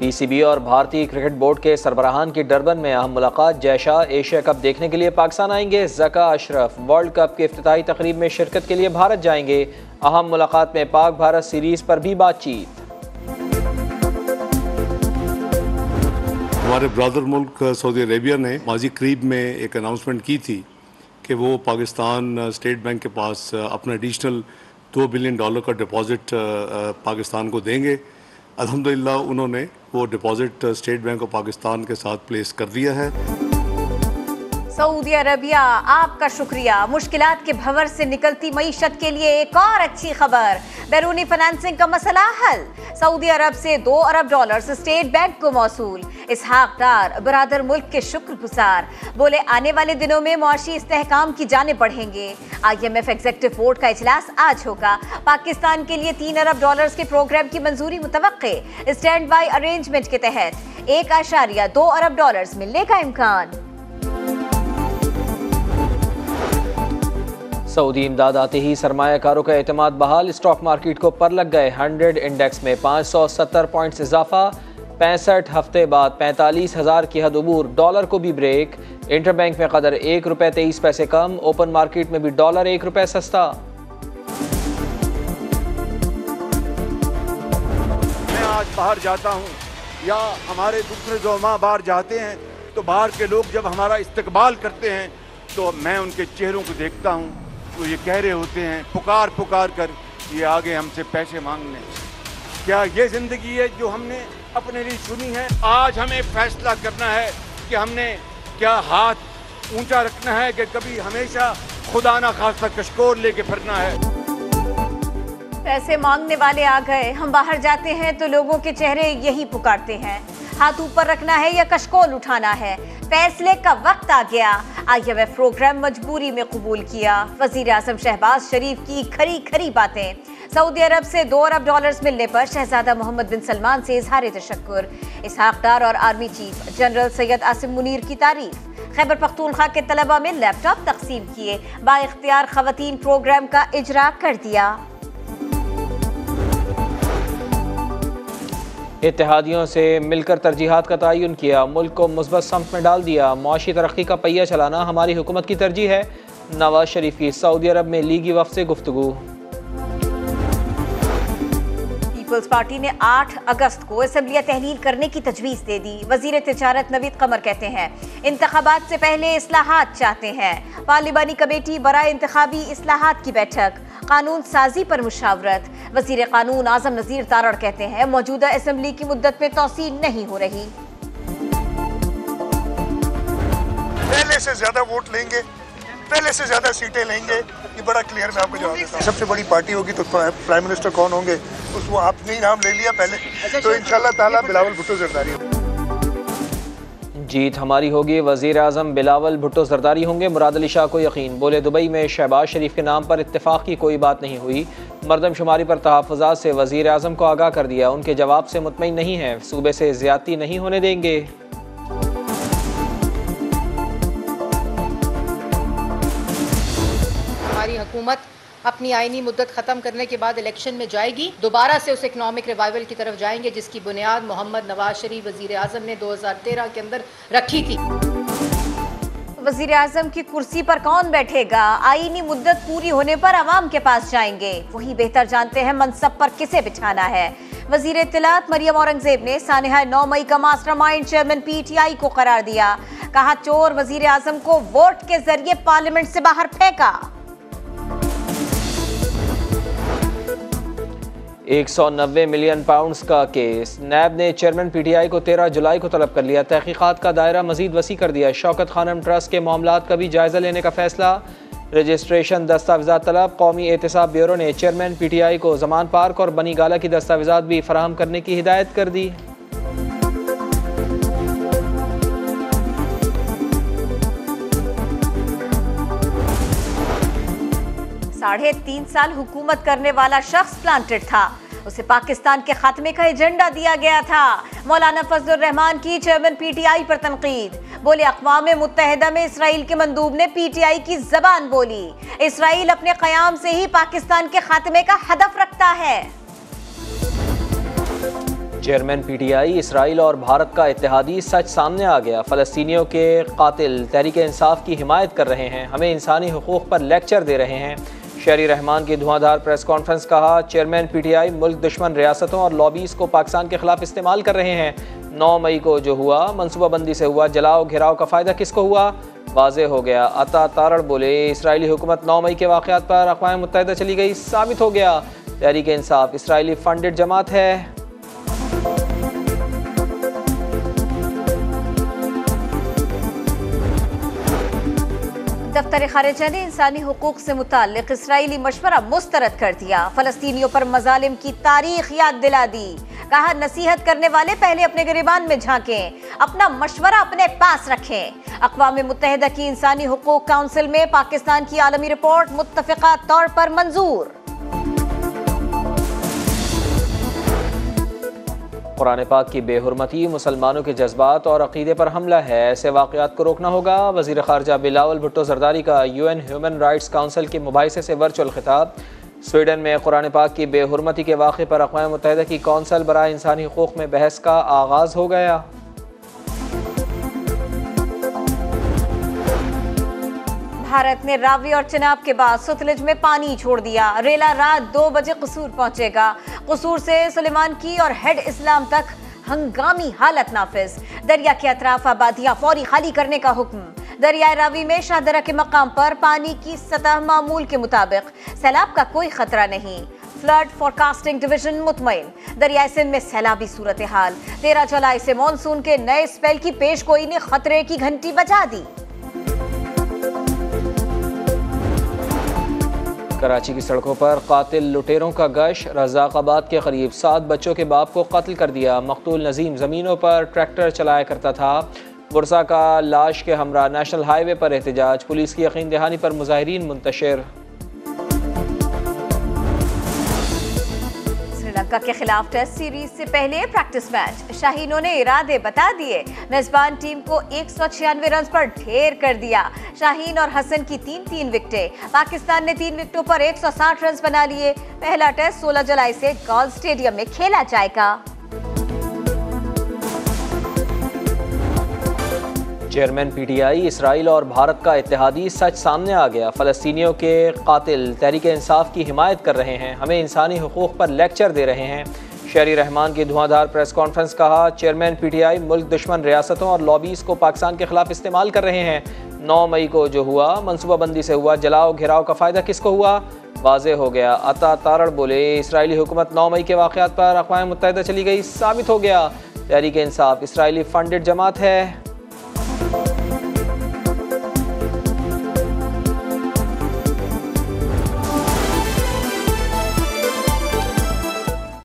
BCB और भारतीय cricket board के सरबराहान की डरबन में अहम मुलाकात। जयशाह एशिया कप देखने के लिए पाकिस्तान आएंगे। ज़का अशरफ वर्ल्ड कप की इफ्तिताही तकरीब में शिरकत के लिए भारत जाएंगे। अहम मुलाकात में पाक भारत सीरीज पर भी बातचीत। हमारे ब्रदर मुल्क सऊदी अरेबिया ने माजी करीब में एक अनाउंसमेंट की थी कि वो पाकिस्तान स्टेट बैंक के पास अपना एडिशनल $2 बिलियन का डिपॉजिट पाकिस्तान को देंगे। अल्हम्दुलिल्लाह उन्होंने वो deposit state bank of Pakistan के साथ प्लेस कर दिया है। सऊदी अरबिया आपका शुक्रिया। मुश्किलात के भंवर से निकलती मईशत के लिए एक और अच्छी खबर, बैरूनी फाइनेंसिंग का मसला हल। सऊदी अरब से $2 अरब स्टेट बैंक को मौसूल। इसहाक डार बरादर मुल्क के शुक्रगुजार, बोले आने वाले दिनों में मुआशी इस्तेहकाम की जानें बढ़ेंगे। IMF एग्जीक्यूटिव बोर्ड का इजलास आज होगा। पाकिस्तान के लिए $3 अरब के प्रोग्राम की मंजूरी मुतवक्के। स्टैंड बाई अरेंजमेंट के तहत $1.2 अरब मिलने का इम्कान। सऊदी इमदाद आते ही सरमायाकारों का एतमाद बहाल। स्टॉक मार्केट को पर लग गए। 100 इंडेक्स में 570 पॉइंट्स इजाफा। 65 हफ्ते बाद 45,000 की हद उबूर। डॉलर को भी ब्रेक। इंटरबैंक में कदर ₹1.23 कम। ओपन मार्केट में भी डॉलर ₹1 सस्ता। मैं आज बाहर जाता हूँ या हमारे दूसरे ज़ोमा बाहर जाते हैं तो बाहर के लोग जब हमारा इस्तकबाल करते हैं तो मैं उनके चेहरों को देखता हूँ, तो ये कह रहे होते हैं पुकार पुकार कर ये आगे हमसे पैसे मांगने। क्या ये जिंदगी है जो हमने अपने लिए चुनी है? आज हमें फैसला करना है कि हमने क्या हाथ ऊंचा रखना है कि कभी हमेशा खुदा ना खास्ता कशकोर लेके फिरना है। पैसे मांगने वाले आ गए। हम बाहर जाते हैं तो लोगों के चेहरे यही पुकारते हैं, हाथ ऊपर रखना है या कशकोल उठाना है। फैसले का वक्त आ गया। IMF प्रोग्राम मजबूरी में कबूल किया। वजीर आजम शहबाज शरीफ की खरी खरी बातें। सऊदी अरब से $2 अरब मिलने पर शहजादा मोहम्मद बिन सलमान से इजहार तशक्कुर। इसहाक डार और army chief general Syed Asim Munir की तारीफ। खैबर पख्तूनख्वा के तलबा में लैपटॉप तकसीम किए। बाइख्तियार खवातीन प्रोग्राम का इजरा कर दिया। इत्तेहादियों से मिलकर तरजीहात का तयन किया। मुल्क को मुस्बत सम्त में डाल दिया। मुआशी तरक्की का पहिया चलाना हमारी हुकूमत की तरजीह है। नवाज शरीफ की सऊदी अरब में लीगी वफ़द से गुफ्तगू। पीपल्स पार्टी ने 8 अगस्त को असम्बलियाँ तहलील करने की तजवीज़ दे दी। वज़ीर तिजारत नवीद कमर कहते हैं इंतखाबात से पहले इस्लाहात चाहते हैं। पार्लिमानी कमेटी बराए इंतखाबी इस्लाहात की बैठक। कानून साजी पर मुशावरत। वज़ीर कानून आज़म नज़ीर तारड़ कहते हैं मौजूदा असम्बली की मुद्दत में तौसील नहीं हो रही। पहले से ज्यादा वोट लेंगे, पहले से ज्यादा सीटें लेंगे, ये बड़ा क्लियर मैं आपको जवाब देता हूँ। सबसे बड़ी पार्टी होगी तो प्राइम मिनिस्टर कौन होंगे, उसको आपने ही नाम ले लिया पहले, तो इंशाल्लाह ताला बिलावल भुट्टो जरदारी जीत हमारी होगी। वज़ीर आज़म बिलावल भुट्टो जरदारी होंगे। मुराद अली शाह को यकीन। बोले दुबई में शहबाज शरीफ के नाम पर इत्तेफाक की कोई बात नहीं हुई। मरदमशुमारी पर तहफ़्फ़ुज़ात से वज़ीर आज़म को आगाह कर दिया। उनके जवाब से मुतमईन नहीं है। सूबे से ज़्यादती नहीं होने देंगे। हमारी हुकूमत अपनी आईनी मुद्दत ख़त्म करने के बाद इलेक्शन में जाएगी। दोबारा से उस इकनॉमिक रिवाइवल की तरफ जाएंगे जिसकी बुनियाद मोहम्मद नवाज शरीफ वज़ीर आज़म ने 2013 के अंदर रखी थी। वज़ीर आज़म की कुर्सी पर कौन बैठेगा? आईनी मुद्दत पूरी होने पर अवाम के पास जाएंगे। वही बेहतर जानते हैं मनसब पर किसे बिठाना है। वज़ीर इत्तलात मरियम औरंगज़ेब ने सानिहा 9 मई का मास्टरमाइंड चेयरमैन PTI को करार दिया। कहा चोर वज़ीर आज़म को वोट के जरिए पार्लियामेंट से बाहर फेंका। 190 मिलियन पाउंड्स का केस। नैब ने चेयरमैन PTI को 13 जुलाई को तलब कर लिया। तहकीकात का दायरा मजीद वसी कर दिया। शौकत खानम ट्रस्ट के मामलात का भी जायजा लेने का फैसला। रजिस्ट्रेशन दस्तावेज़ात तलब। कौमी एहतसाब ब्यूरो ने चेयरमैन PTI को जमान पार्क और बनी गाला की दस्तावेज़ात भी फराहम करने की हिदायत कर दी। 3.5 साल हुकूमत करने वाला शख्स प्लांटेड था। उसे पाकिस्तान के खात्मे का एजेंडा दिया गया था। मौलाना फजलुर रहमान की चेयरमैन PTI पर तनकीद। बोले अक़वाम मुत्तहिदा में इसराइल के मंदूब ने PTI की जबान बोली। इसराइल अपने क़याम से ही पाकिस्तान के खात्मे का हदफ रखता है। चेयरमैन पीटीआई इसराइल और भारत का इत्तेहादी सच सामने आ गया। फ़लस्तीनियों के कातिल तहरीक इंसाफ की हिमायत कर रहे हैं, हमें इंसानी हुकूक़ पर लेक्चर दे रहे हैं। शहरी रहमान की धुआंधार प्रेस कॉन्फ्रेंस। कहा चेयरमैन पीटीआई मुल्क दुश्मन रियासतों और लॉबीज़ को पाकिस्तान के खिलाफ इस्तेमाल कर रहे हैं। 9 मई को जो हुआ मनसूबाबंदी से हुआ, जलाओ घिराव का फ़ायदा किसको हुआ, वाज़े हो गया। अता तारड़ बोले इसराइली हुकूमत 9 मई के वाक़यात पर अक़वाम मुत्तहिदा चली गई, साबित हो गया तहरीक इंसाफ इसराइली फंडेड जमात है। दफ्तर खारिजा ने इंसानी हुकूक से मुताल्लिक इसराइली मशवरा मुस्तरद कर दिया। फ़लस्तीनियों पर मजालिम की तारीख याद दिला दी। कहा नसीहत करने वाले पहले अपने गिरेबान में झांकें, अपना मशवरा अपने पास रखें। अक़वाम मुत्तहिदा की इंसानी हुकूक काउंसिल में पाकिस्तान की आलमी रिपोर्ट मुत्तफ़िक़ा तौर पर मंजूर। कुरान पाक की बेहुरमती मुसलमानों के जज्बात और अक़ीदे पर हमला है, ऐसे वाक़यात को रोकना होगा। वज़ीर ख़ारजा बिलावल भुट्टो ज़रदारी का UN ह्यूमन राइट्स काउंसिल के मुबाहिसे से वर्चुअल खिताब। स्वीडन में कुरान पाक की बेहुरमती के वाक़े पर अक़वाम मुत्तहिदा की कौंसल बराए इंसानी हुकूक़ में बहस का आगाज़ हो गया। भारत ने रावी और चिनाब के बाद सतलुज में पानी छोड़ दिया। रेला रात 2 बजे कसूर पहुंचेगा। कसूर से सुलेमान की और हेड इस्लाम तक हंगामी हालत नाफिज। दरिया के अतराफ आबादियां फौरी खाली करने का हुक्म। दरियाए रावी में शाहदरा के मकाम पर पानी की सतह मामूल के मुताबिक, सैलाब का कोई खतरा नहीं। फ्लड फोरकास्टिंग डिवीजन मुतमईन। दरियाए सिंध में सैलाबी सूरत हाल। 13 जुलाई से मानसून के नए स्पेल की पेशगोई ने खतरे की घंटी बजा दी। कराची की सड़कों पर कातिल लुटेरों का गश। रज़ाक़ाबाद के करीब 7 बच्चों के बाप को कत्ल कर दिया। मकतूल नज़ीम ज़मीनों पर ट्रैक्टर चलाया करता था। बुरसा का लाश के हमरा नेशनल हाईवे पर एहतजाज। पुलिस की यकीन दहानी पर मुजाहिरीन मुंतशिर। श्रीलंका के खिलाफ टेस्ट सीरीज से पहले प्रैक्टिस मैच। शाहीनों ने इरादे बता दिए। मेजबान टीम को 196 रन पर ढेर कर दिया। शाहीन और हसन की 3-3 विकेटें। पाकिस्तान ने 3 विकेटों पर 160 रन बना लिए। पहला टेस्ट 16 जुलाई से गॉल स्टेडियम में खेला जाएगा। चेयरमैन पीटीआई इसराइल और भारत का इत्तेहादी सच सामने आ गया। फ़लस्तीनियों के कातिल तहरीक इंसाफ की हिमायत कर रहे हैं, हमें इंसानी हुकूक़ पर लेक्चर दे रहे हैं। शहरी रहमान की धुआंधार प्रेस कॉन्फ्रेंस। कहा चेयरमैन पीटीआई मुल्क दुश्मन रियासतों और लॉबीज़ को पाकिस्तान के खिलाफ इस्तेमाल कर रहे हैं। 9 मई को जो हुआ मनसूबाबंदी से हुआ, जलाओ घिराव का फ़ायदा किसको हुआ, वाज़े हो गया। अता तारड़ बोले इसराइली हुकूमत 9 मई के वाक़यात पर अक़वाम मुत्तहिदा चली गई, साबित हो गया तहरीक इंसाफ इसराइली फंडेड जमात है।